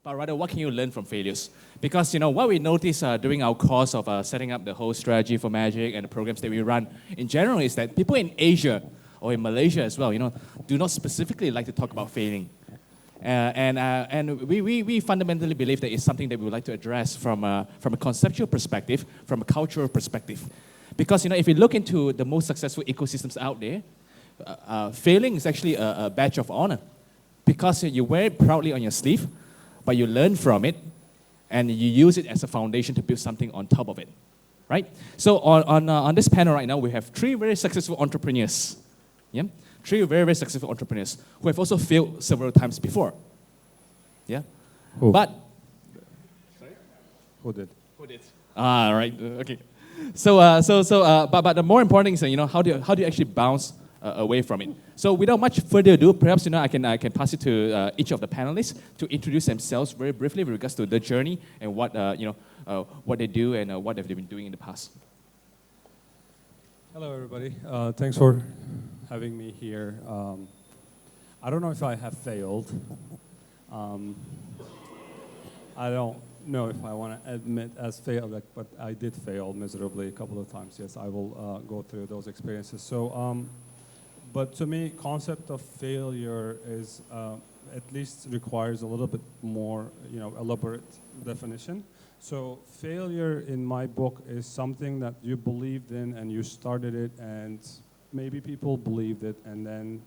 but rather what can you learn from failures? Because what we noticed during our course of setting up the whole strategy for MaGIC and the programs that we run in general is that people in Asia or in Malaysia as well, do not specifically like to talk about failing. And we fundamentally believe that it's something that we would like to address from a conceptual perspective, from a cultural perspective. Because if you look into the most successful ecosystems out there, failing is actually a badge of honor. Because you wear it proudly on your sleeve, but you learn from it, and you use it as a foundation to build something on top of it, right? So on this panel right now, we have 3 very successful entrepreneurs. Yeah? 3 very, very successful entrepreneurs who have also failed several times before. Yeah? Who? But... Sorry? Who did? Who did? Right. Okay. But the more important thing is, how do you actually bounce away from it? So without much further ado, perhaps I can pass it to each of the panelists to introduce themselves very briefly with regards to the journey and what what they do and what they've been doing in the past. Hello, everybody. Thanks for having me here. I don't know if I have failed. I don't know if I want to admit as failed, but I did fail miserably a couple of times. Yes, I will go through those experiences. So, but to me, concept of failure is at least requires a little bit more, elaborate definition. So failure in my book is something that you believed in and you started it, and maybe people believed it, and then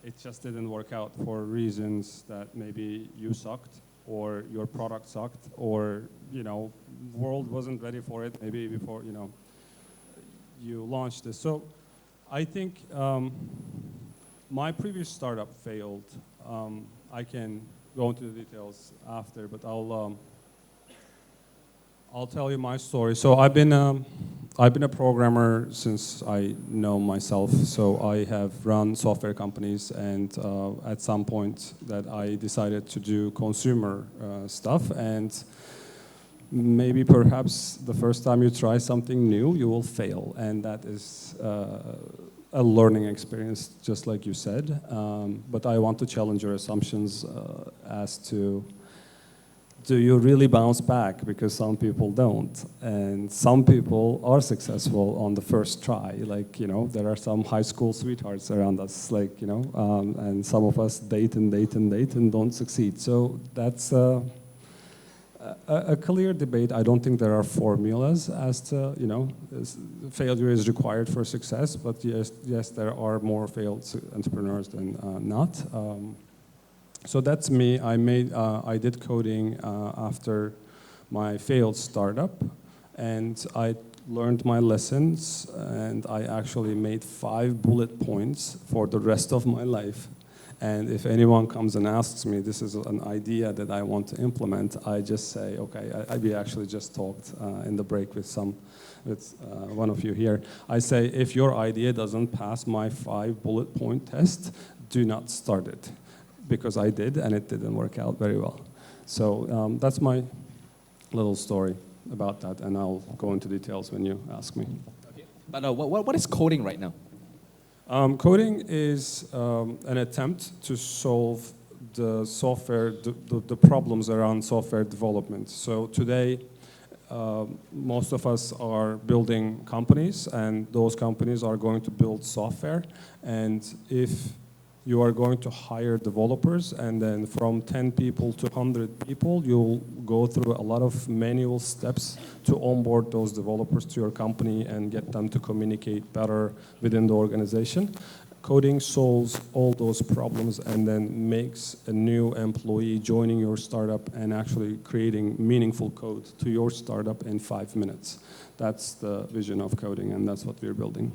it just didn't work out for reasons that maybe you sucked, or your product sucked, or world wasn't ready for it maybe before you launched this. So I think my previous startup failed. I can go into the details after, but I'll tell you my story. So I've been a programmer since I know myself. So I have run software companies, and at some point that I decided to do consumer stuff. And maybe perhaps the first time you try something new, you will fail, and that is a learning experience, just like you said. But I want to challenge your assumptions as to, do you really bounce back? Because some people don't. And some people are successful on the first try. Like, there are some high school sweethearts around us, like, and some of us date and don't succeed. So that's a clear debate. I don't think there are formulas as to, failure is required for success, but yes, there are more failed entrepreneurs than not. So that's me. I did coding after my failed startup, and I learned my lessons, and I actually made 5 bullet points for the rest of my life. And if anyone comes and asks me, this is an idea that I want to implement, I just say, okay, we actually just talked in the break with one of you here. I say, if your idea doesn't pass my 5 bullet point test, do not start it. Because I did, and it didn't work out very well. So that's my little story about that, and I'll go into details when you ask me. Okay. But what is coding right now? Coding is an attempt to solve the software, the problems around software development. So today, most of us are building companies, and those companies are going to build software. And if you are going to hire developers, and then from 10 people to 100 people, you'll go through a lot of manual steps to onboard those developers to your company and get them to communicate better within the organization. Coding solves all those problems and then makes a new employee joining your startup and actually creating meaningful code to your startup in 5 minutes. That's the vision of coding, and that's what we're building.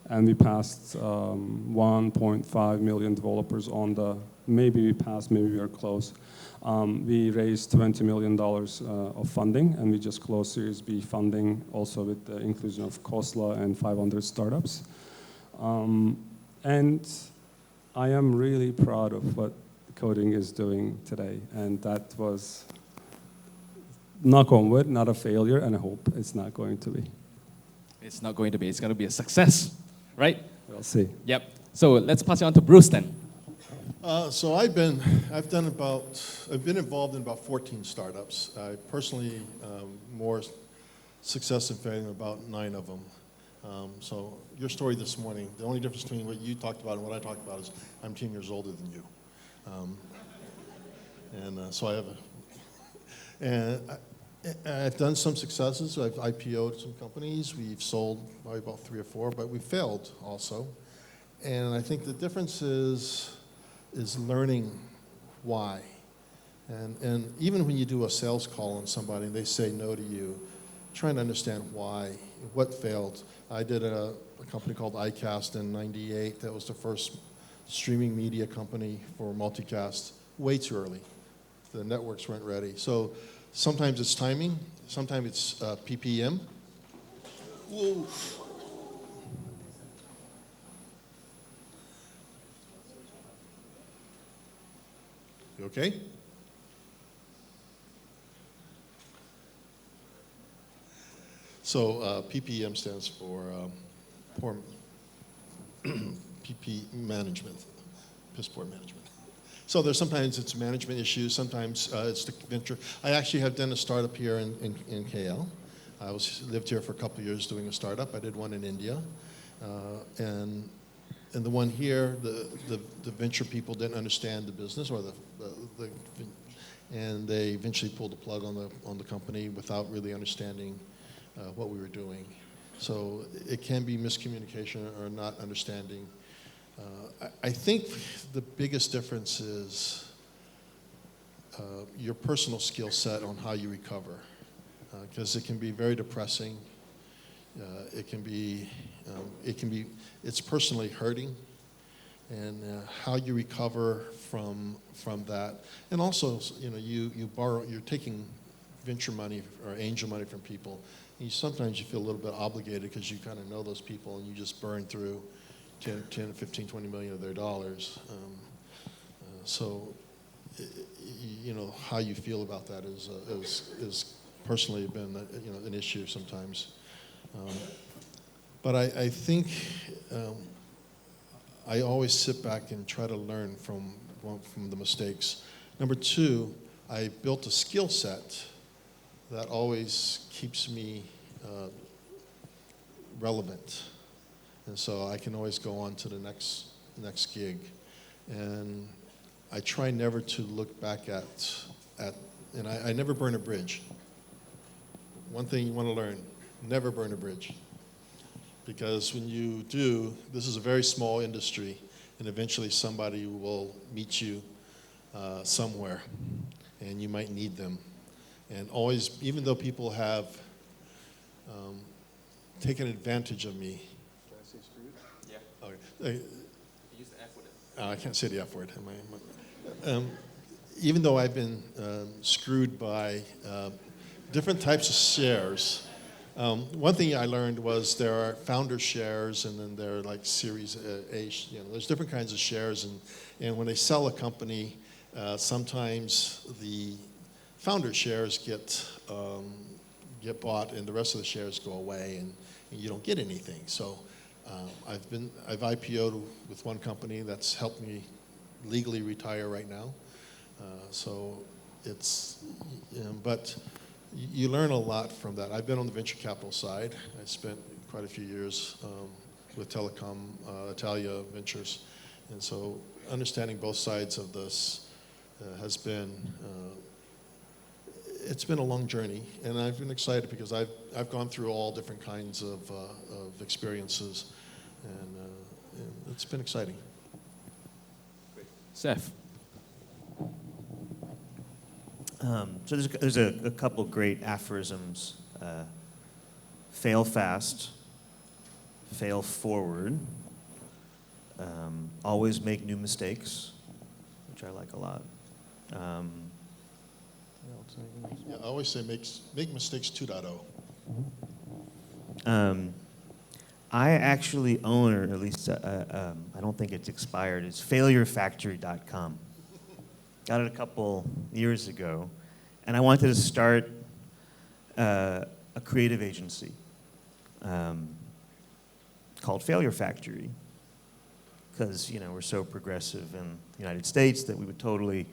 And we passed 1.5 million developers on the, maybe we passed, maybe we are close. We raised $20 million of funding, and we just closed Series B funding also with the inclusion of Khosla and 500 startups. And I am really proud of what coding is doing today, and that was, knock on wood, not a failure, and I hope it's not going to be. It's not going to be. It's going to be a success, right? We'll see. Yep. So let's pass it on to Bruce then. So I've been involved in about 14 startups. I personally more success and failure in about 9 of them. So your story this morning, the only difference between what you talked about and what I talked about is I'm 10 years older than you. So I have I've done some successes. I've IPO'd some companies. We've sold probably about 3 or 4, but we failed also. And I think the difference is learning why. And even when you do a sales call on somebody and they say no to you, trying to understand why, what failed. I did a company called iCast in '98. That was the first streaming media company for multicast, way too early. The networks weren't ready. So sometimes it's timing, sometimes it's PPM. Whoa. You okay? So PPM stands for poor PP management, piss poor management. So there's sometimes it's management issues, sometimes it's the venture. I actually have done a startup here in KL. I lived here for a couple of years doing a startup. I did one in India, and the one here, the venture people didn't understand the business or and they eventually pulled the plug on the company without really understanding what we were doing. So it can be miscommunication or not understanding. I think the biggest difference is your personal skill set on how you recover, because it can be very depressing. It's personally hurting, and how you recover from that. And also, you're taking venture money or angel money from people. And sometimes you feel a little bit obligated because you kind of know those people and you just burn through 10, 15, 20 million of their dollars. So how you feel about that is personally been an issue sometimes. But I think I always sit back and try to learn from the mistakes. Number 2, I built a skill set that always keeps me relevant. And so I can always go on to the next gig. And I try never to look back and I never burn a bridge. One thing you want to learn, never burn a bridge. Because when you do, this is a very small industry, and eventually somebody will meet you somewhere, and you might need them. And always, even though people have taken advantage of me. Can I say screwed? Yeah. Okay. Use the F word. I can't say the F word. Even though I've been screwed by different types of shares, one thing I learned was there are founder shares, and then there are like Series A. There's different kinds of shares, and when they sell a company, sometimes the founder shares get bought, and the rest of the shares go away, and you don't get anything. So I've IPO'd with one company that's helped me legally retire right now. So it's, but you learn a lot from that. I've been on the venture capital side. I spent quite a few years with Telecom Italia Ventures, and so understanding both sides of this has been. It's been a long journey, and I've been excited because I've gone through all different kinds of experiences, and it's been exciting. Seth. So there's a couple great aphorisms. Fail fast, fail forward, always make new mistakes, which I like a lot. Yeah, I always say make mistakes 2.0. I actually own, or at least I don't think it's expired, it's failurefactory.com. Got it a couple years ago, and I wanted to start a creative agency called Failure Factory. because we're so progressive in the United States that we would totally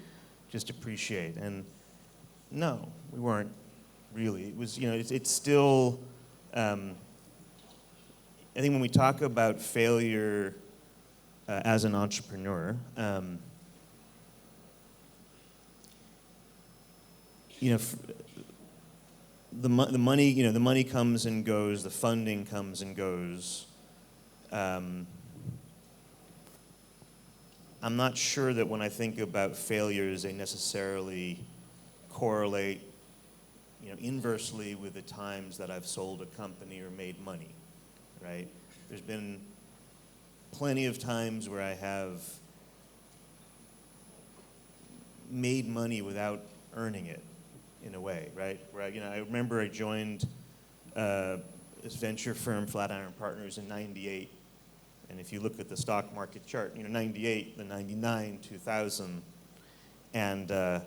just appreciate. And no, we weren't really. It was, it's still, I think when we talk about failure as an entrepreneur, the money comes and goes, the funding comes and goes. I'm not sure that when I think about failures, they necessarily correlate, inversely with the times that I've sold a company or made money, right? There's been plenty of times where I have made money without earning it, in a way, right? Where I remember I joined this venture firm, Flatiron Partners, in '98. And if you look at the stock market chart, 98, the 99, 2000, and I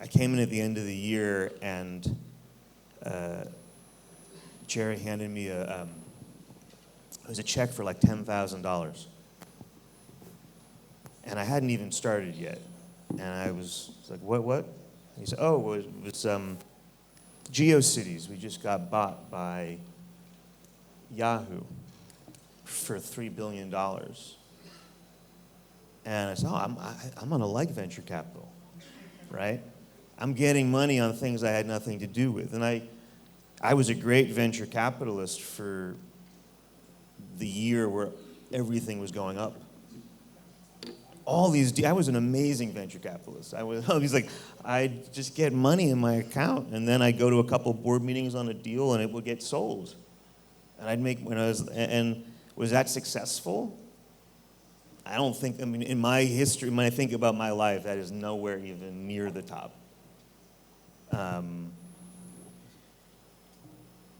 came in at the end of the year, and Jerry handed me it was a check for like $10,000, and I hadn't even started yet, and I was like, what? And he said, oh, it was GeoCities. We just got bought by Yahoo for $3 billion. And I said, I'm gonna like venture capital, right? I'm getting money on things I had nothing to do with. And I was a great venture capitalist for the year where everything was going up. I was an amazing venture capitalist. I was like, I'd just get money in my account, and then I'd go to a couple board meetings on a deal, and it would get sold. And I'd make, was that successful? I don't think, in my history, when I think about my life, that is nowhere even near the top.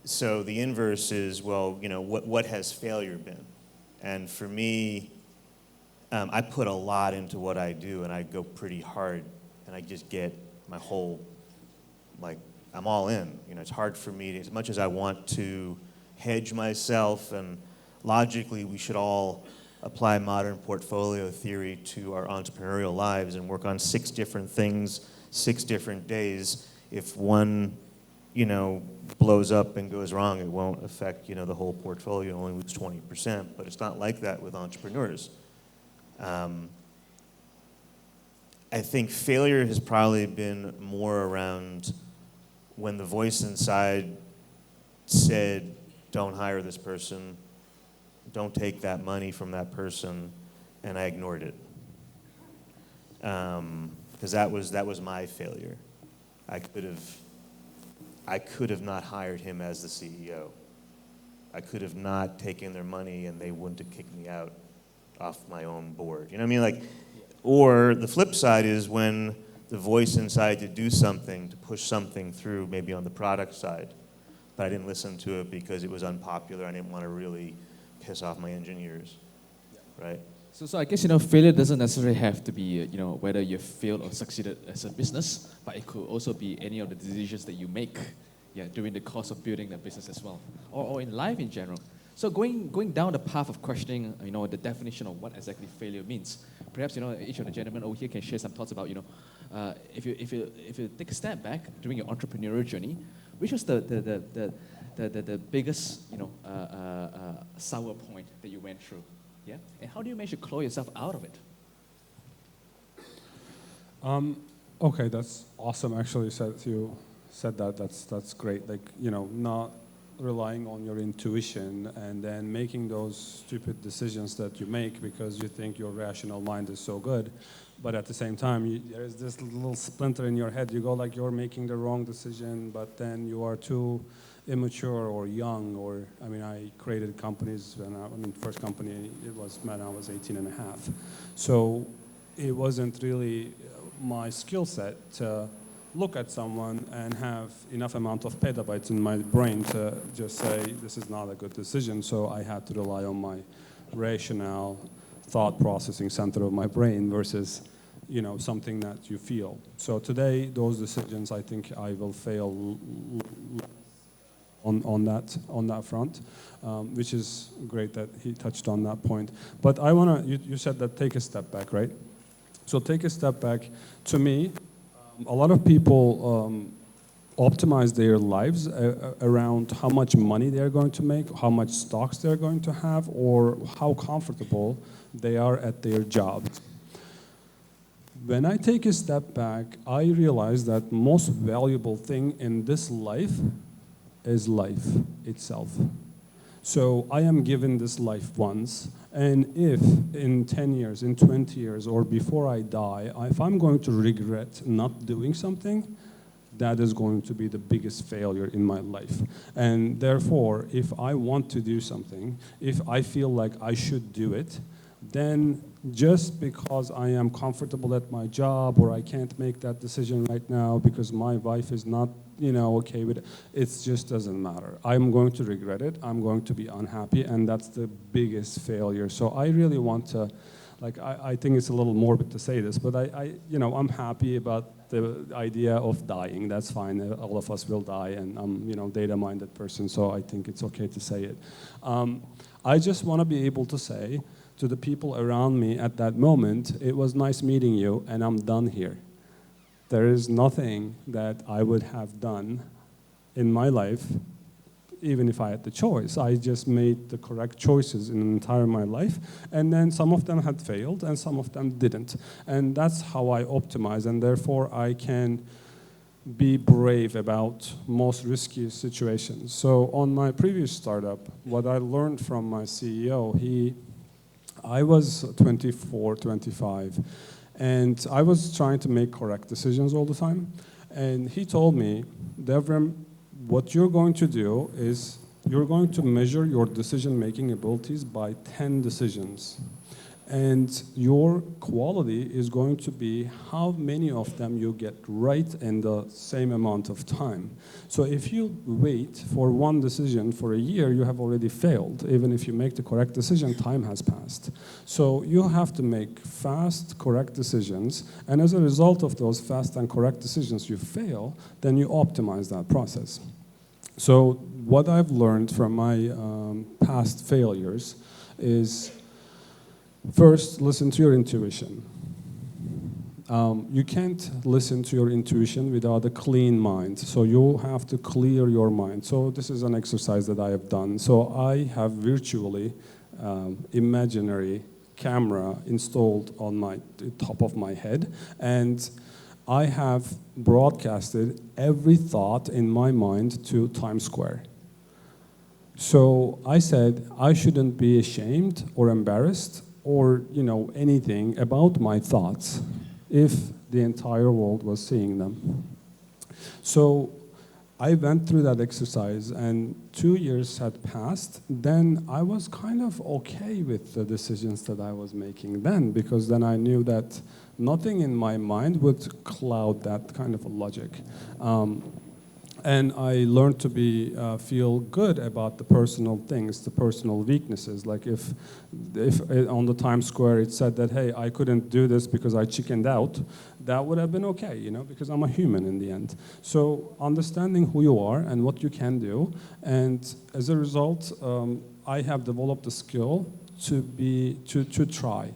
So the inverse is, well, what has failure been? And for me, I put a lot into what I do, and I go pretty hard, and I just get my whole, I'm all in. It's hard for me, as much as I want to hedge myself, and logically we should all apply modern portfolio theory to our entrepreneurial lives and work on 6 different things, 6 different days. If one, blows up and goes wrong, it won't affect, the whole portfolio, only lose 20%, but it's not like that with entrepreneurs. I think failure has probably been more around when the voice inside said, don't hire this person, don't take that money from that person, and I ignored it. Because that was my failure. I could have not hired him as the CEO. I could have not taken their money, and they wouldn't have kicked me out off my own board. You know what I mean? Or the flip side is when the voice inside to do something, to push something through, maybe on the product side, but I didn't listen to it because it was unpopular. I didn't want to really piss off my engineers, right? So I guess, failure doesn't necessarily have to be, whether you failed or succeeded as a business, but it could also be any of the decisions that you make, during the course of building the business as well, or in life in general. So going down the path of questioning, the definition of what exactly failure means, perhaps, each of the gentlemen over here can share some thoughts about, if you take a step back during your entrepreneurial journey, which was the biggest, sour point that you went through, yeah? And how do you manage to claw yourself out of it? Okay, that's awesome. Actually, Seth, you said that. That's great. Not relying on your intuition and then making those stupid decisions that you make because you think your rational mind is so good, but at the same time, there is this little splinter in your head. You go you're making the wrong decision, but then you are too immature or young. I created companies, and first company, it was when I was 18 and a half. So it wasn't really my skill set to look at someone and have enough amount of petabytes in my brain to just say, this is not a good decision. So I had to rely on my rational thought processing center of my brain versus, something that you feel. So today, those decisions, I think I will fail on that front, which is great that he touched on that point. But I want to, you said that take a step back, right? So take a step back. To me, a lot of people optimize their lives around how much money they're going to make, how much stocks they're going to have, or how comfortable they are at their job. When I take a step back, I realize that most valuable thing in this life is life itself. So I am given this life once, and if in 10 years, in 20 years, or before I die, if I'm going to regret not doing something, that is going to be the biggest failure in my life. And therefore, if I want to do something, if I feel like I should do it, then just because I am comfortable at my job, or I can't make that decision right now because my wife is not, okay with it, it just doesn't matter. I'm going to regret it. I'm going to be unhappy, and that's the biggest failure. So I really want to, I think it's a little morbid to say this, but I'm happy about the idea of dying. That's fine. All of us will die, and I'm, data-minded person, so I think it's okay to say it. I just want to be able to say to the people around me at that moment, it was nice meeting you, and I'm done here. There is nothing that I would have done in my life, even if I had the choice. I just made the correct choices in entire my life, and then some of them had failed, and some of them didn't. And that's how I optimize, and therefore I can be brave about most risky situations. So on my previous startup, what I learned from my CEO, I was 24, 25, and I was trying to make correct decisions all the time. And he told me, Devrim, what you're going to do is you're going to measure your decision-making abilities by 10 decisions. And your quality is going to be how many of them you get right in the same amount of time. So if you wait for one decision for a year, you have already failed. Even if you make the correct decision, time has passed. So you have to make fast, correct decisions. And as a result of those fast and correct decisions you fail, then you optimize that process. So what I've learned from my past failures is, first, listen to your intuition. You can't listen to your intuition without a clean mind. So you have to clear your mind. So this is an exercise that I have done. So I have virtually imaginary camera installed on the top of my head, and I have broadcasted every thought in my mind to Times Square. So I said I shouldn't be ashamed or embarrassed or anything about my thoughts if the entire world was seeing them. So I went through that exercise, and 2 years had passed. Then I was kind of okay with the decisions that I was making then, because then I knew that nothing in my mind would cloud that kind of a logic. And I learned to feel good about the personal things, the personal weaknesses. Like if on the Times Square it said that, hey, I couldn't do this because I chickened out, that would have been okay, because I'm a human in the end. So understanding who you are and what you can do, and as a result, I have developed the skill to try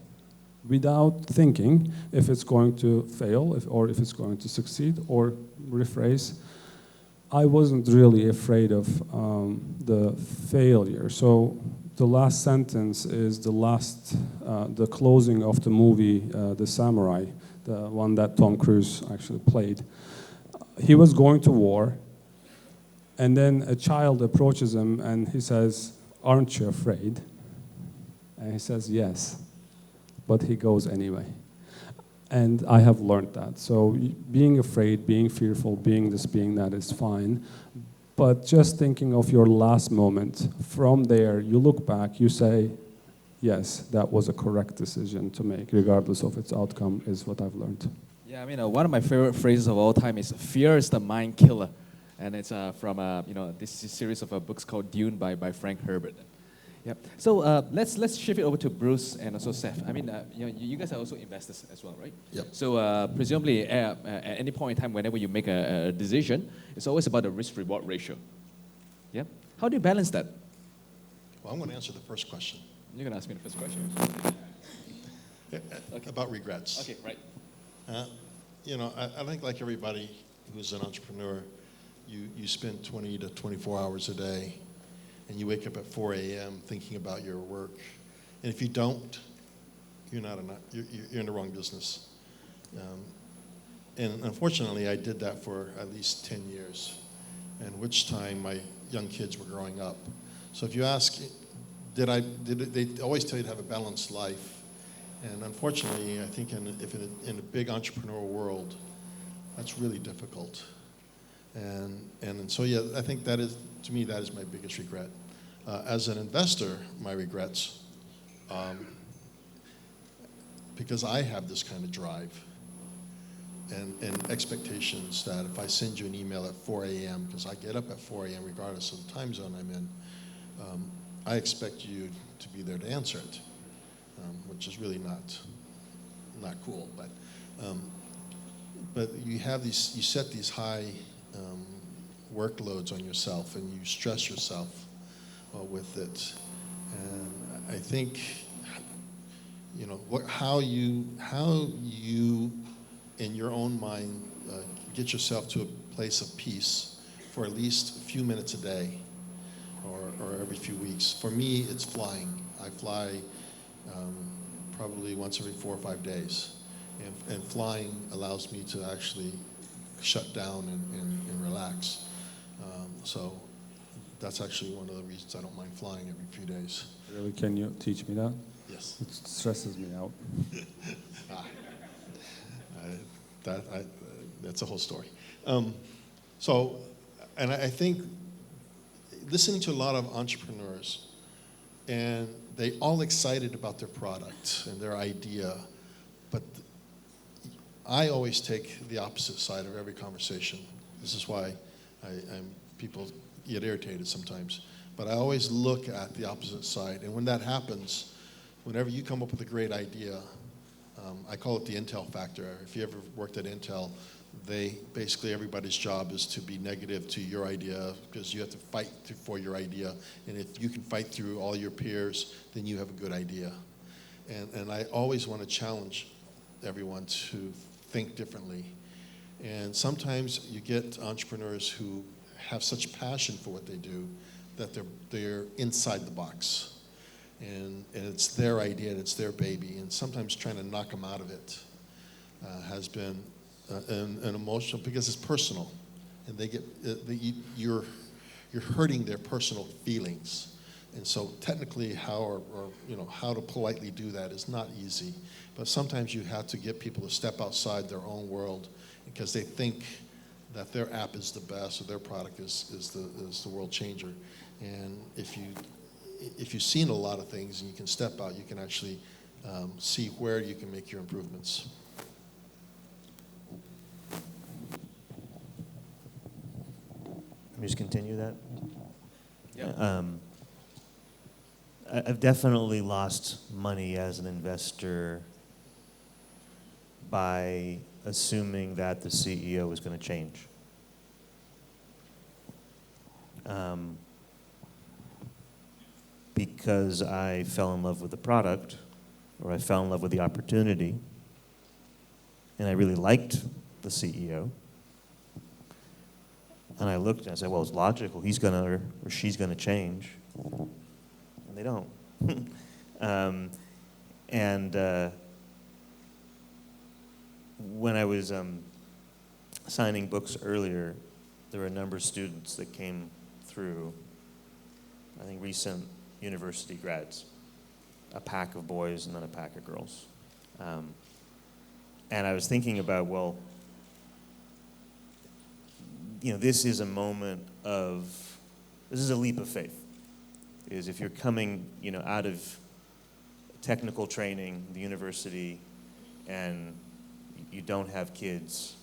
without thinking if it's going to fail or if it's going to succeed, or rephrase, I wasn't really afraid of the failure. So the last sentence is the closing of the movie, The Samurai, the one that Tom Cruise actually played. He was going to war, and then a child approaches him and he says, "Aren't you afraid?" And he says, "Yes," but he goes anyway. And I have learned that. So being afraid, being fearful, being this, being that is fine. But just thinking of your last moment, from there, you look back, you say, yes, that was a correct decision to make, regardless of its outcome, is what I've learned. Yeah, I mean, one of my favorite phrases of all time is "fear is the mind killer," and it's from this series of books called Dune by Frank Herbert. Yep. So let's shift it over to Bruce and also Seth. I mean, you guys are also investors as well, right? Yep. So presumably, at any point in time, whenever you make a decision, it's always about the risk-reward ratio. Yep. How do you balance that? Well, I'm going to answer the first question You're going to ask me the first question. about regrets. Okay, right. You know, I think like everybody who's an entrepreneur, you spend 20 to 24 hours a day, and you wake up at 4 a.m. thinking about your work. And if you don't, you're in the wrong business. And unfortunately, I did that for at least 10 years, in which time my young kids were growing up. So if you ask, they always tell you to have a balanced life. And unfortunately, I think in a big entrepreneurial world, that's really difficult. And so, yeah, I think that is, to me, that is my biggest regret. As an investor, my regrets, because I have this kind of drive and expectations that if I send you an email at 4 a.m., because I get up at 4 a.m. regardless of the time zone I'm in, I expect you to be there to answer it, which is really not cool. But you set these high workloads on yourself, and you stress yourself with it. And I think, you know, how you in your own mind get yourself to a place of peace for at least a few minutes a day, or every few weeks. For me, it's flying. I fly probably once every 4 or 5 days, and flying allows me to actually shut down and relax. So that's actually one of the reasons I don't mind flying every few days. Really, can you teach me that? Yes. It stresses me out. That's a whole story. So, and I think listening to a lot of entrepreneurs, and they all excited about their product and their idea, but I always take the opposite side of every conversation. This is why people get irritated sometimes. But I always look at the opposite side, and when that happens, whenever you come up with a great idea, I call it the Intel factor. If you ever worked at Intel, basically everybody's job is to be negative to your idea, because you have to fight for your idea. And if you can fight through all your peers, then you have a good idea. And I always want to challenge everyone to think differently. And sometimes you get entrepreneurs who have such passion for what they do that they're inside the box. And it's their idea and it's their baby. And sometimes trying to knock them out of it has been an emotional, because it's personal, and you're hurting their personal feelings. And so technically how to politely do that is not easy. But sometimes you have to get people to step outside their own world, because they think that their app is the best, or their product is the world changer. And if you've seen a lot of things and you can step out, you can actually see where you can make your improvements. Let me just continue that. Yeah. I've definitely lost money as an investor by assuming that the CEO is going to change. Because I fell in love with the product, or I fell in love with the opportunity, and I really liked the CEO. And I looked and I said, well, it's logical. He's going to, or she's going to change. And they don't. When I was signing books earlier, there were a number of students that came through, I think recent university grads, a pack of boys and then a pack of girls. And I was thinking about, well, this is a moment this is a leap of faith. Is if you're coming, out of technical training, the university, and you don't have kids,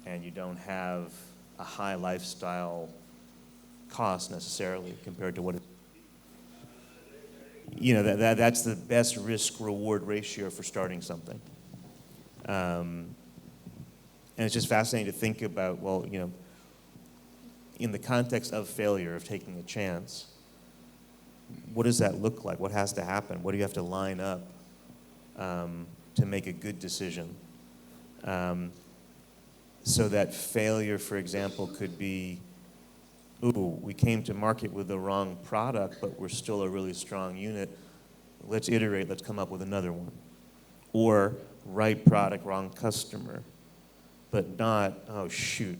and you don't have a high lifestyle cost necessarily compared to what that's the best risk-reward ratio for starting something. And it's just fascinating to think about, well, in the context of failure, of taking a chance, what does that look like? What has to happen? What do you have to line up to make a good decision? So that failure, for example, could be, ooh, we came to market with the wrong product, but we're still a really strong unit. Let's iterate, let's come up with another one. Or right product, wrong customer, but not, oh shoot,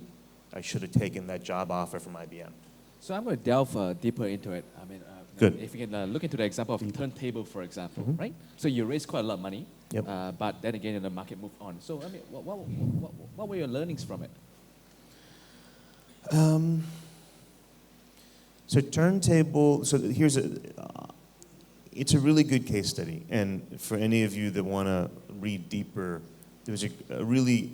I should have taken that job offer from IBM. So I'm going to delve deeper into it. I mean, Good. if you can look into the example of turntable, for example, right? So you raised quite a lot of money, Yep. but then again, the market moved on. So I mean, what were your learnings from it? So turntable, so here's it's a really good case study. And for any of you that want to read deeper, there was a really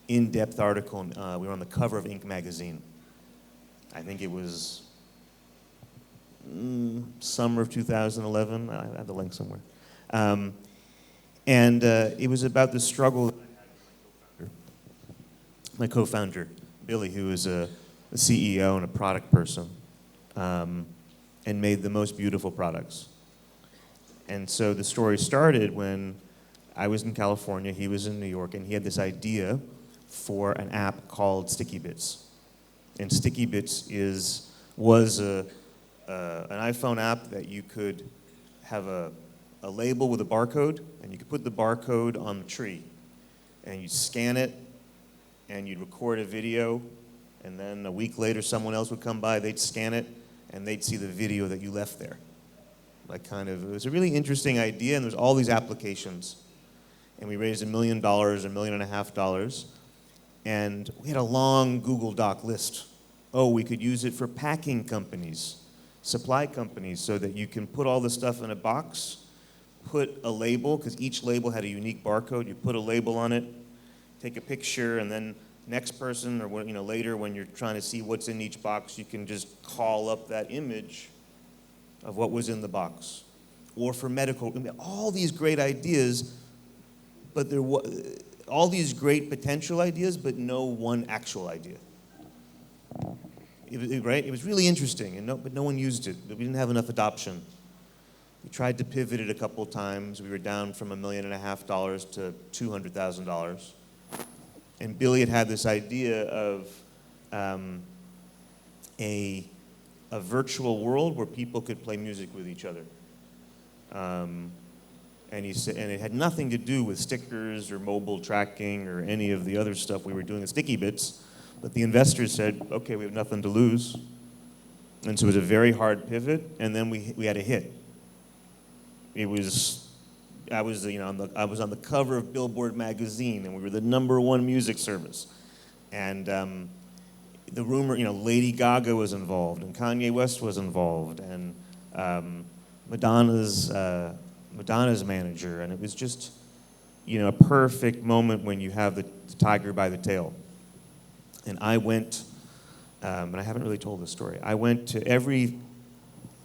in-depth article. We were on the cover of Inc. magazine. I think it was summer of 2011. I have the link somewhere. And it was about the struggle that I had with my co-founder, Billy, who is a CEO and a product person, and made the most beautiful products. And so the story started when I was in California, he was in New York, and he had this idea for an app called Sticky Bits. And Sticky Bits was an iPhone app that you could have a label with a barcode, and you could put the barcode on the tree, and you'd scan it, and you'd record a video, and then a week later someone else would come by, they'd scan it, and they'd see the video that you left there. It was a really interesting idea, and there's all these applications. And we raised $1 million, $1.5 million, and we had a long Google Doc list. Oh, we could use it for packing companies, supply companies, so that you can put all the stuff in a box, put a label, because each label had a unique barcode. You put a label on it, take a picture, and then next person, or later when you're trying to see what's in each box, you can just call up that image of what was in the box. Or for medical, all these great ideas, but there were all these great potential ideas, but no one actual idea. Right? It was really interesting, but no one used it. We didn't have enough adoption. We tried to pivot it a couple of times. We were down from $1.5 million to $200,000. And Billy had this idea of a virtual world where people could play music with each other. And he said, and it had nothing to do with stickers or mobile tracking or any of the other stuff we were doing at Sticky Bits. But the investors said, okay, we have nothing to lose. And so it was a very hard pivot, and then we had a hit. I was on the cover of Billboard magazine, and we were the #1 music service. And the rumor, Lady Gaga was involved, and Kanye West was involved, and Madonna's manager, and it was just, a perfect moment when you have the tiger by the tail. And I went, and I haven't really told this story, I went to every,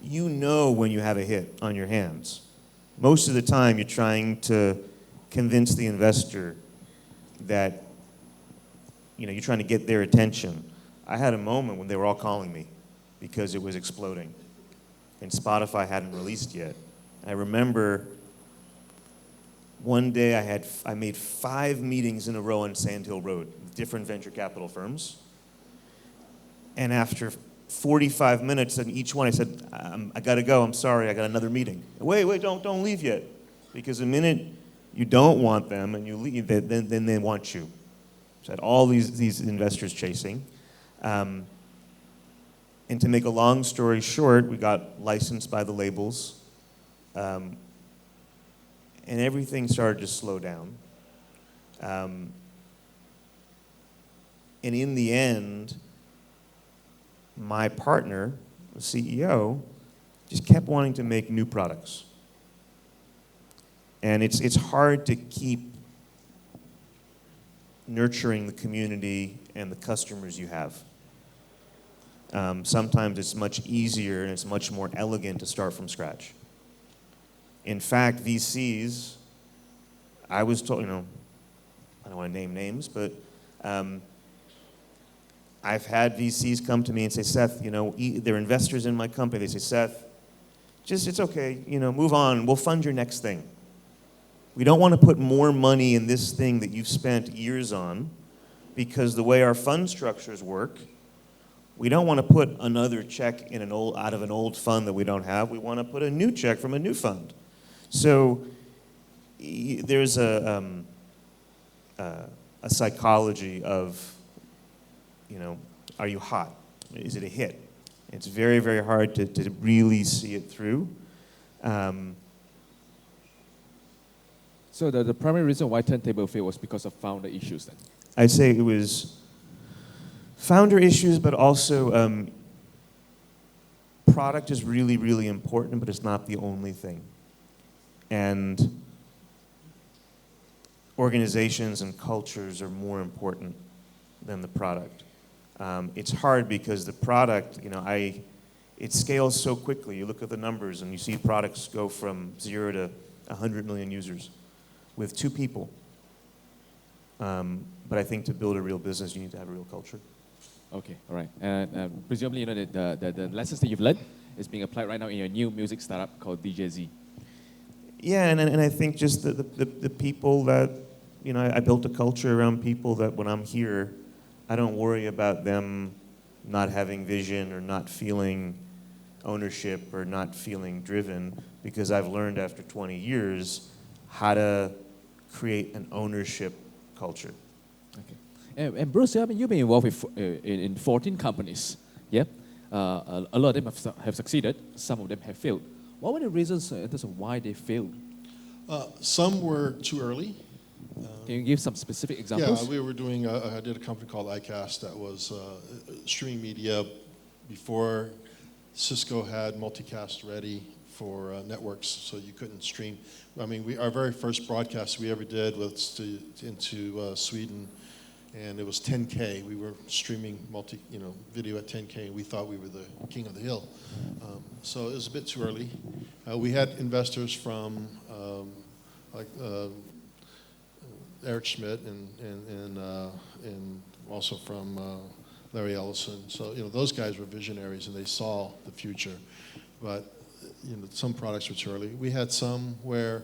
when you have a hit on your hands. Most of the time you're trying to convince the investor that, you're trying to get their attention. I had a moment when they were all calling me because it was exploding. And Spotify hadn't released yet. I remember one day I made 5 meetings in a row on Sand Hill Road with different venture capital firms. And after 45 minutes in each one, I said, I got to go. I'm sorry. I got another meeting. Wait, don't leave yet. Because the minute you don't want them and you leave, then they want you. So I had all these investors chasing. And to make a long story short, we got licensed by the labels. And everything started to slow down. And in the end, my partner, the CEO, just kept wanting to make new products. And it's hard to keep nurturing the community and the customers you have. Sometimes it's much easier and it's much more elegant to start from scratch. In fact, VCs, I was told, I don't want to name names, but I've had VCs come to me and say, Seth, they're investors in my company. They say, Seth, it's okay, move on. We'll fund your next thing. We don't want to put more money in this thing that you've spent years on, because the way our fund structures work, we don't want to put another check out of an old fund that we don't have. We want to put a new check from a new fund. So there's a psychology of, are you hot? Is it a hit? It's very, very hard to really see it through. So the primary reason why Turntable failed was because of founder issues then? I'd say it was founder issues, but also product is really, really important, but it's not the only thing. And organizations and cultures are more important than the product. It's hard because the product, it scales so quickly. You look at the numbers and you see products go from 0 to 100 million users with 2 people. But I think to build a real business, you need to have a real culture. Okay, all right. And presumably, the lessons that you've learned is being applied right now in your new music startup called DJZ. Yeah, and I think just the people that, I built a culture around people that when I'm here, I don't worry about them not having vision or not feeling ownership or not feeling driven, because I've learned after 20 years how to create an ownership culture. Okay. And Bruce, you've been involved with, in 14 companies. Yeah? A lot of them have succeeded. Some of them have failed. What were the reasons in terms of why they failed? Some were too early. Can you give some specific examples? Yeah, we were doing, I did a company called iCast that was streaming media before Cisco had multicast ready for networks, so you couldn't stream. I mean, our very first broadcast we ever did was into Sweden, and it was 10K. We were streaming video at 10K, and we thought we were the king of the hill. So it was a bit too early. We had investors from Eric Schmidt and also from Larry Ellison. So those guys were visionaries and they saw the future. But some products were too early. We had some where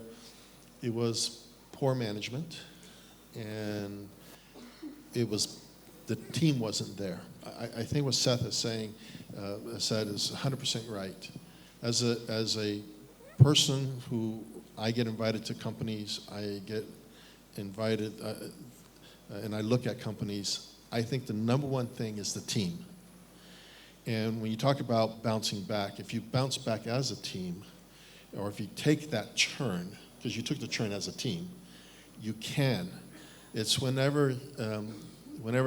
it was poor management and the team wasn't there. I think what Seth is saying said is 100% right. As a person who I get invited to companies, I get invited and I look at companies, I think the number one thing is the team. And when you talk about bouncing back, if you bounce back as a team, or if you take that churn, because you took the churn as a team, you can. It's whenever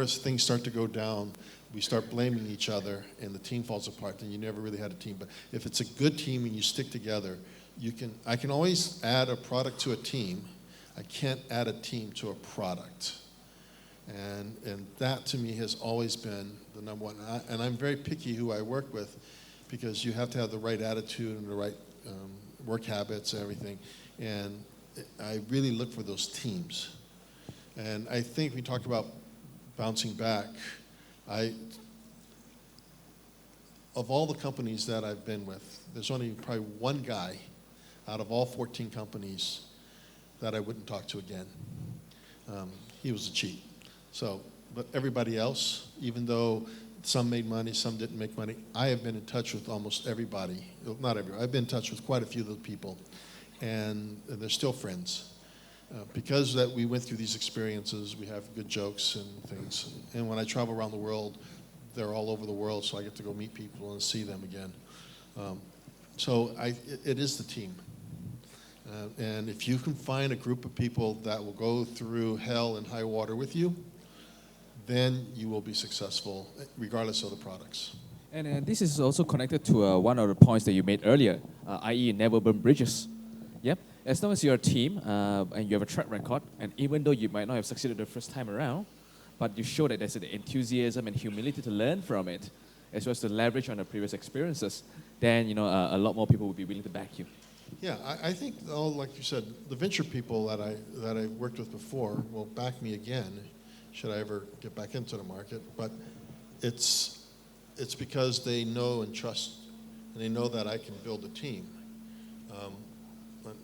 things start to go down, we start blaming each other and the team falls apart, then you never really had a team. But if it's a good team and you stick together, I can always add a product to a team. I can't add a team to a product. And that to me has always been the number one. And I'm very picky who I work with, because you have to have the right attitude and the right work habits and everything. And I really look for those teams. And I think we talked about bouncing back. Of all the companies that I've been with, there's only probably one guy out of all 14 companies that I wouldn't talk to again. He was a cheat. So, but everybody else, even though some made money, some didn't make money, I have been in touch with almost everybody. Not everybody. I've been in touch with quite a few of those people, and they're still friends. Because that we went through these experiences, we have good jokes and things. And when I travel around the world, they're all over the world, so I get to go meet people and see them again. So it is the team. And if you can find a group of people that will go through hell and high water with you, then you will be successful, regardless of the products. And this is also connected to one of the points that you made earlier, i.e. never burn bridges. Yep. As long as you're a team and you have a track record, and even though you might not have succeeded the first time around, but you show that there's the enthusiasm and humility to learn from it, as well as to leverage on the previous experiences, then a lot more people will be willing to back you. Yeah, I think, like you said, the venture people that I worked with before will back me again, should I ever get back into the market. But it's because they know and trust, and they know that I can build a team.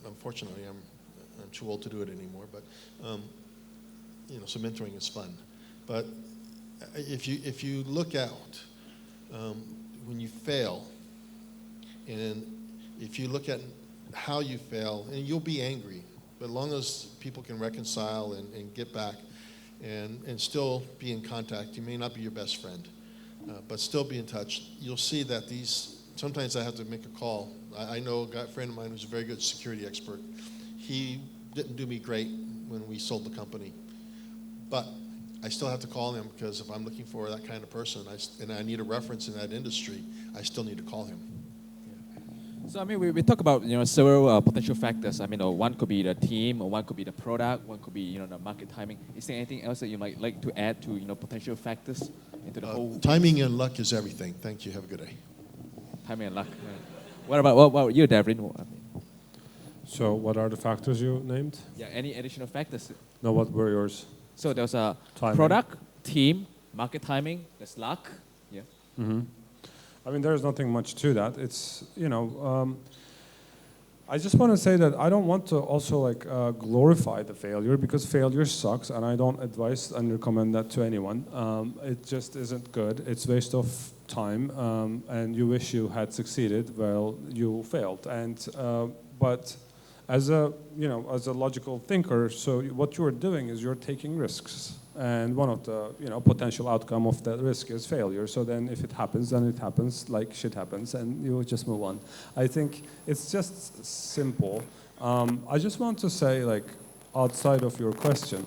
Unfortunately, I'm too old to do it anymore, but so mentoring is fun. But if you look out when you fail, and if you look at how you fail, and you'll be angry, but as long as people can reconcile and get back and still be in contact, you may not be your best friend, but still be in touch, you'll see that sometimes I have to make a call. I know a friend of mine who's a very good security expert. He didn't do me great when we sold the company, but I still have to call him because if I'm looking for that kind of person and I need a reference in that industry, I still need to call him. So I mean, we talk about several potential factors. I mean, one could be the team, or one could be the product, one could be the market timing. Is there anything else that you might like to add to potential factors into the whole? Timing and luck is everything. Thank you. Have a good day. Timing and luck. What about you, Devrim? So what are the factors you named? Yeah, any additional factors? No, what were yours? So there's a Timing. product, team, market timing. There's luck. Yeah. Mm-hmm. I mean, there's nothing much to that. It's, I just want to say that I don't want to also glorify the failure, because failure sucks, and I don't advise and recommend that to anyone. It just isn't good. It's waste of time, and you wish you had succeeded. Well, you failed, but as a logical thinker, so what you're doing is you're taking risks. And one of the potential outcome of that risk is failure. So then if it happens, then it happens, like shit happens, and you just move on. I think it's just simple. I just want to say, outside of your question,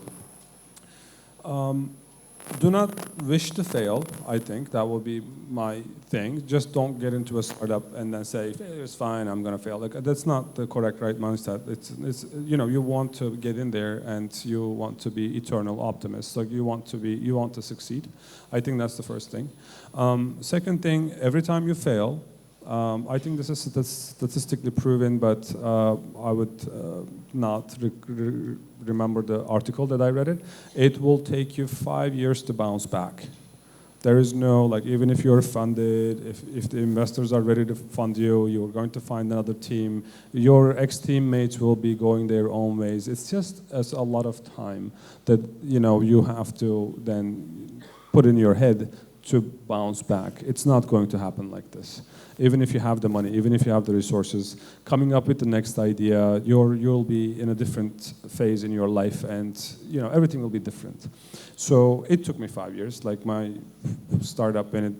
do not wish to fail. I think that will be my thing. Just don't get into a startup and then say, failure is fine, I'm going to fail. That's not the correct right mindset. It's you want to get in there and you want to be eternal optimist. You want to succeed. I think that's the first thing. Second thing, every time you fail, I think this is statistically proven, but I would not remember the article that I read it. It will take you 5 years to bounce back. There is no, even if you're funded, if the investors are ready to fund you, you're going to find another team. Your ex-teammates will be going their own ways. It's just as a lot of time that, you have to then put in your head to bounce back. It's not going to happen like this. Even if you have the money, even if you have the resources, coming up with the next idea, you'll be in a different phase in your life, and everything will be different. So it took me 5 years. Like my startup, when it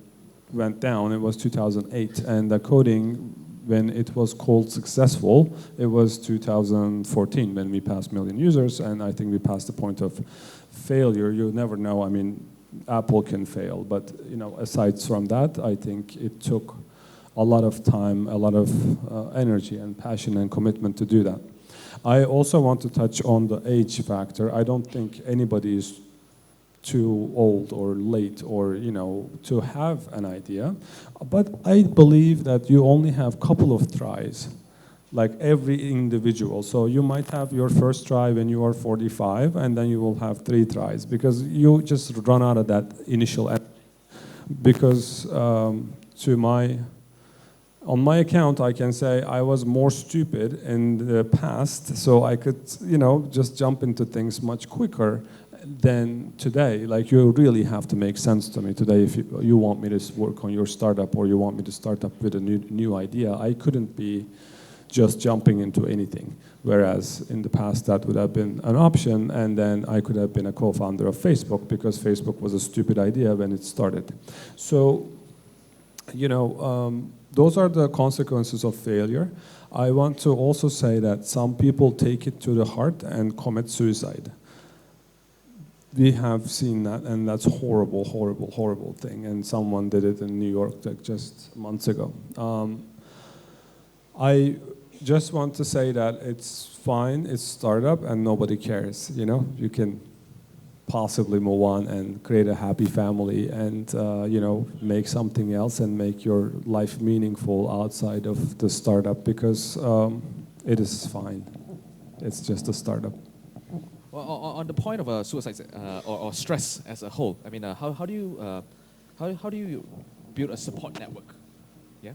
went down, it was 2008, and the Koding, when it was called successful, it was 2014 when we passed 1 million users, and I think we passed the point of failure. You never know. I mean, Apple can fail, but aside from that, I think it took a lot of time, a lot of energy and passion and commitment to do that. I also want to touch on the age factor. I don't think anybody is too old or late or to have an idea, but I believe that you only have a couple of tries, like every individual. So you might have your first try when you are 45, and then you will have 3 tries, because you just run out of that initial energy. Because on my account, I can say I was more stupid in the past, so I could, just jump into things much quicker than today. You really have to make sense to me today if you want me to work on your startup, or you want me to start up with a new idea. I couldn't be just jumping into anything, whereas in the past that would have been an option, and then I could have been a co-founder of Facebook, because Facebook was a stupid idea when it started. So, those are the consequences of failure. I want to also say that some people take it to the heart and commit suicide. We have seen that, and that's horrible, horrible, horrible thing. And someone did it in New York just months ago. I just want to say that it's fine, it's startup, and nobody cares. You can possibly move on and create a happy family, and make something else and make your life meaningful outside of the startup, because it is fine. It's just a startup. Well, on the point of suicide or stress as a whole, I mean, how do how do you build a support network? Yeah,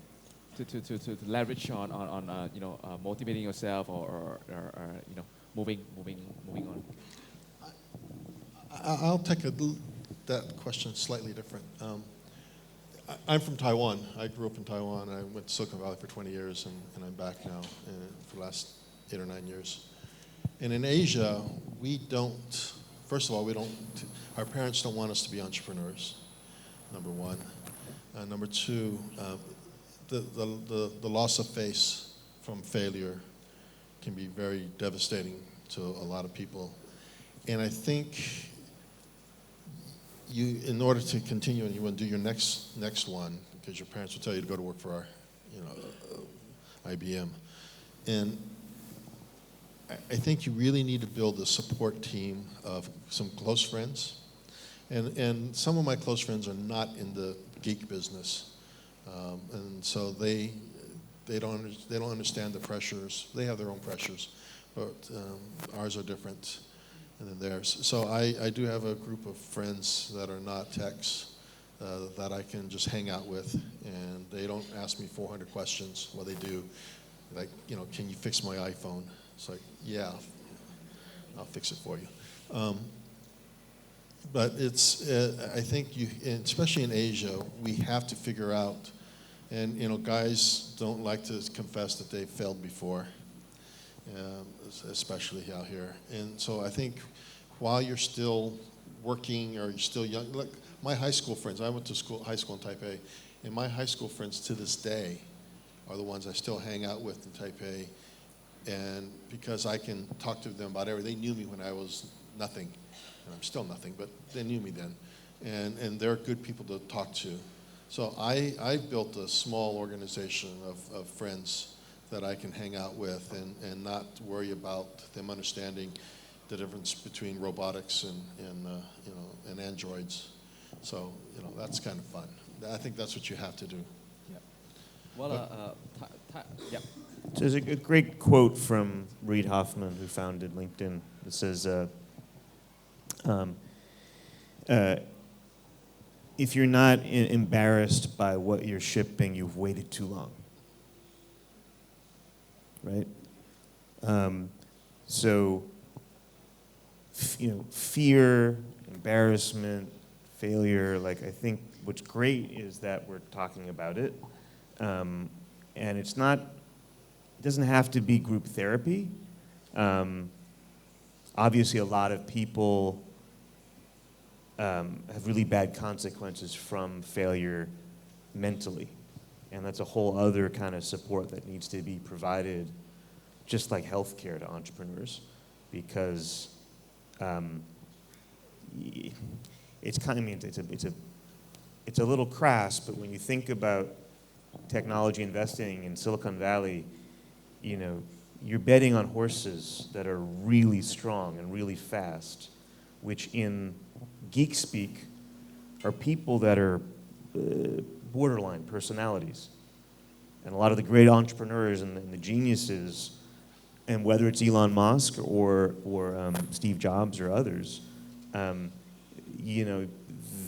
to leverage on motivating yourself or moving on. I'll take that question slightly different. I'm from Taiwan. I grew up in Taiwan. I went to Silicon Valley for 20 years, and I'm back now for the last 8 or 9 years. And in Asia, first of all, our parents don't want us to be entrepreneurs, number one. Number two, the loss of face from failure can be very devastating to a lot of people. And I think in order to continue, and you want to do your next one, because your parents will tell you to go to work for IBM. And I think you really need to build a support team of some close friends. And some of my close friends are not in the geek business. And so they don't understand the pressures. They have their own pressures, but ours are different than theirs. So I do have a group of friends that are not techs that I can just hang out with, and they don't ask me 400 questions. Well, they do. Like, can you fix my iPhone? It's like, yeah, I'll fix it for you. But I think especially in Asia, we have to figure out, and guys don't like to confess that they've failed before, especially out here. And so I think while you're still working or you're still young, like my high school friends, I went to high school in Taipei, and my high school friends to this day are the ones I still hang out with in Taipei. And because I can talk to them about everything. They knew me when I was nothing, and I'm still nothing, but they knew me then. And they're good people to talk to. So I've built a small organization of friends that I can hang out with and not worry about them understanding the difference between robotics and androids. So that's kind of fun. I think that's what you have to do. Yeah. Well, yeah. So there's a great quote from Reid Hoffman, who founded LinkedIn, that says, if you're not embarrassed by what you're shipping, you've waited too long. Right? So, fear, embarrassment, failure, I think what's great is that we're talking about it. And it doesn't have to be group therapy. Obviously, a lot of people have really bad consequences from failure mentally. And that's a whole other kind of support that needs to be provided, just like healthcare to entrepreneurs, because it's a little crass, but when you think about technology investing in Silicon Valley, you're betting on horses that are really strong and really fast, which in geek speak are people that are borderline personalities. And a lot of the great entrepreneurs and the geniuses, and whether it's Elon Musk or Steve Jobs or others,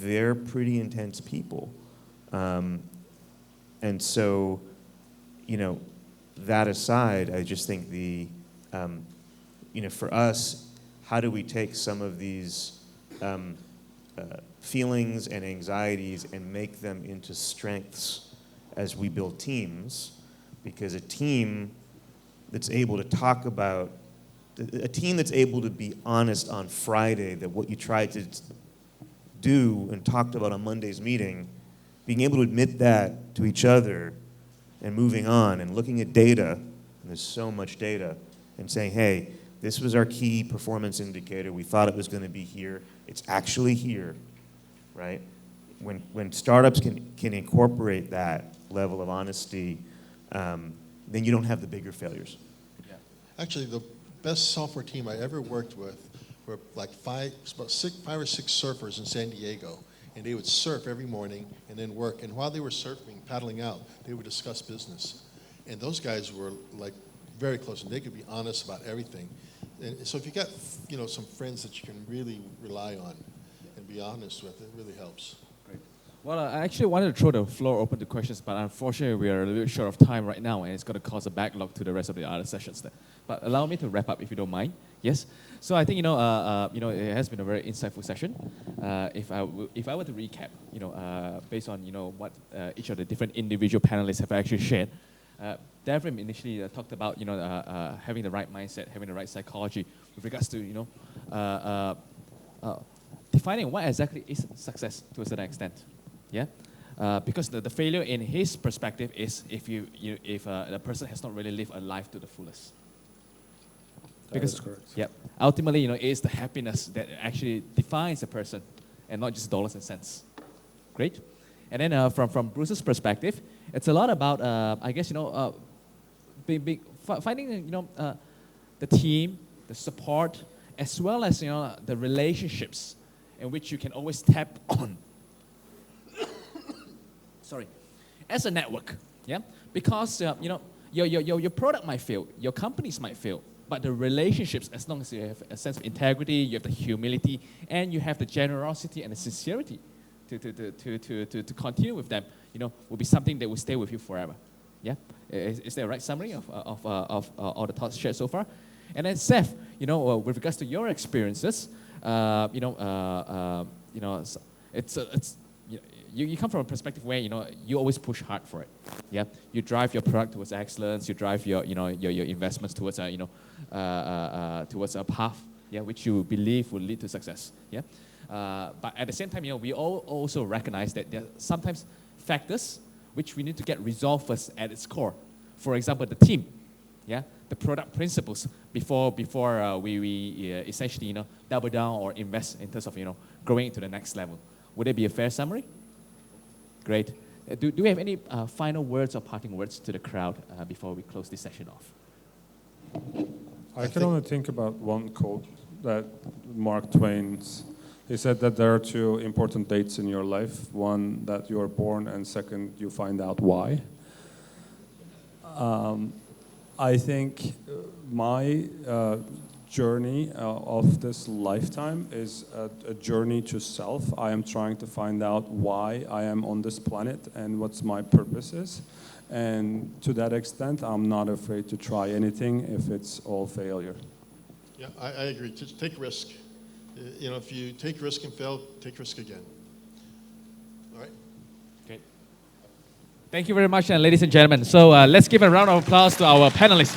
they're pretty intense people. And so, that aside, I just think for us, how do we take some of these feelings and anxieties and make them into strengths as we build teams? Because a team that's able to talk about, a team that's able to be honest on Friday that what you tried to do and talked about on Monday's meeting, being able to admit that to each other and moving on and looking at data, and there's so much data, and saying, hey, this was our key performance indicator. We thought it was going to be here. It's actually here, right? When startups can incorporate that level of honesty, then you don't have the bigger failures. Yeah. Actually, the best software team I ever worked with were about 5 or 6 surfers in San Diego. And they would surf every morning and then work. And while they were surfing, paddling out, they would discuss business. And those guys were very close, and they could be honest about everything. And so if you got some friends that you can really rely on and be honest with, it really helps. Great. Well, I actually wanted to throw the floor open to questions, but unfortunately we are a little bit short of time right now, and it's going to cause a backlog to the rest of the other sessions there. But allow me to wrap up if you don't mind. Yes. So I think it has been a very insightful session. If I were to recap, based on what each of the different individual panelists have actually shared, Devrim initially talked about having the right mindset, having the right psychology with regards to defining what exactly is success to a certain extent. Yeah, because the failure in his perspective is if the person has not really lived a life to the fullest. Because That is correct. yeah, ultimately, it is the happiness that actually defines a person, and not just dollars and cents. Great. And then from Bruce's perspective, it's a lot about finding the team, the support, as well as the relationships in which you can always tap on. Sorry, as a network, yeah, because your product might fail, your companies might fail, but the relationships, as long as you have a sense of integrity, you have the humility, and you have the generosity and the sincerity to continue with them, will be something that will stay with you forever. Yeah, is that a right summary of all the thoughts shared so far? And then Seth, with regards to your experiences, you come from a perspective where you always push hard for it. Yeah, you drive your product towards excellence. You drive your investments towards towards a path, yeah, which you believe will lead to success. Yeah, but at the same time, we all also recognize that there are sometimes factors which we need to get resolved first at its core. For example, the team, yeah, the product principles before we essentially double down or invest in terms of growing into the next level. Would it be a fair summary? Great. Do we have any final words or parting words to the crowd before we close this session off? I can only think about one quote that Mark Twain's. He said that there are two important dates in your life. One, that you are born, and second, you find out why. I think my journey of this lifetime is a journey to self. I am trying to find out why I am on this planet and what's my purpose is. And to that extent, I'm not afraid to try anything if it's all failure. Yeah, I agree. Take risk. If you take risk and fail, take risk again. All right? Great. Thank you very much, ladies and gentlemen. So let's give a round of applause to our panelists.